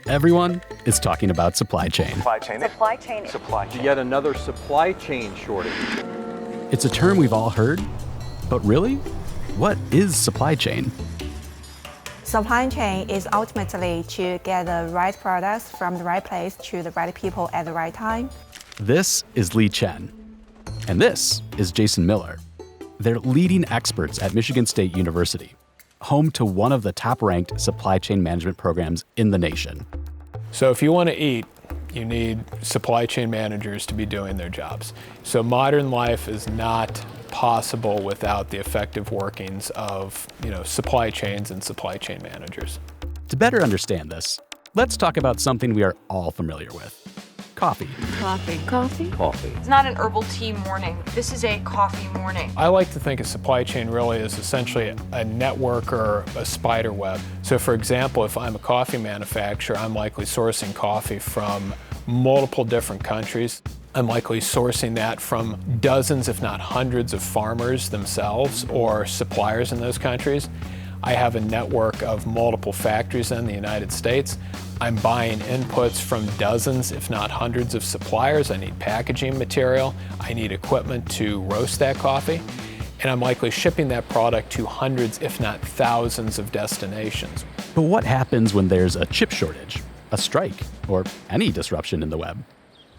Everyone is talking about supply chain. Supply chain. Supply chain. Supply chain. Yet another supply chain shortage. It's a term we've all heard, but really, what is supply chain? Supply chain is ultimately to get the right products from the right place to the right people at the right time. This is Lee Chen, and this is Jason Miller. They're leading experts at Michigan State University, home to one of the top-ranked supply chain management programs in the nation. So if you want to eat, you need supply chain managers to be doing their jobs. So modern life is not possible without the effective workings of, supply chains and supply chain managers. To better understand this, let's talk about something we are all familiar with: coffee. Coffee. It's not an herbal tea morning. This is a coffee morning. I like to think of supply chain really as essentially a network or a spider web. So for example, if I'm a coffee manufacturer, I'm likely sourcing coffee from multiple different countries. I'm likely sourcing that from dozens, if not hundreds, of farmers themselves or suppliers in those countries. I have a network of multiple factories in the United States. I'm buying inputs from dozens, if not hundreds, of suppliers. I need packaging material. I need equipment to roast that coffee. And I'm likely shipping that product to hundreds, if not thousands, of destinations. But what happens when there's a chip shortage, a strike, or any disruption in the web?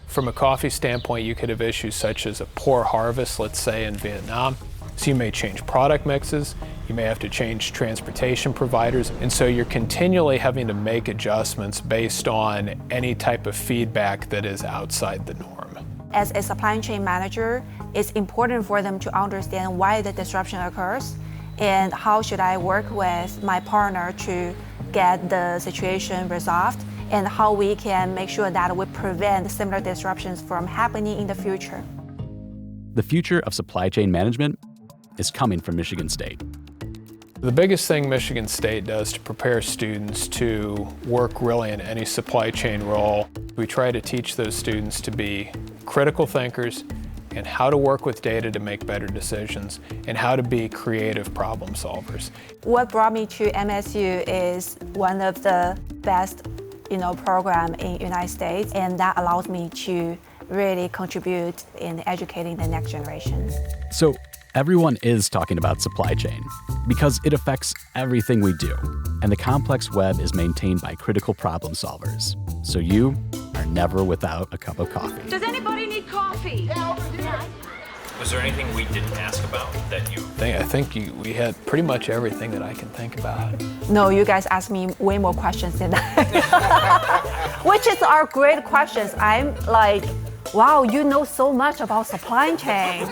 From a coffee standpoint, you could have issues such as a poor harvest, let's say in Vietnam. So you may change product mixes, you may have to change transportation providers, and so you're continually having to make adjustments based on any type of feedback that is outside the norm. As a supply chain manager, it's important for them to understand why the disruption occurs and how should I work with my partner to get the situation resolved, and how we can make sure that we prevent similar disruptions from happening in the future. The future of supply chain management is coming from Michigan State. The biggest thing Michigan State does to prepare students to work really in any supply chain role, we try to teach those students to be critical thinkers and how to work with data to make better decisions and how to be creative problem solvers. What brought me to MSU is one of the best program in United States, and that allows me to really contribute in educating the next generation. So everyone is talking about supply chain because it affects everything we do, and the complex web is maintained by critical problem solvers. So you are never without a cup of coffee. Does anybody need coffee? Was there anything we didn't ask about that you... I think we had pretty much everything that I can think about. No, you guys asked me way more questions than that. Which is our great questions. I'm like, wow, you know so much about supply chain.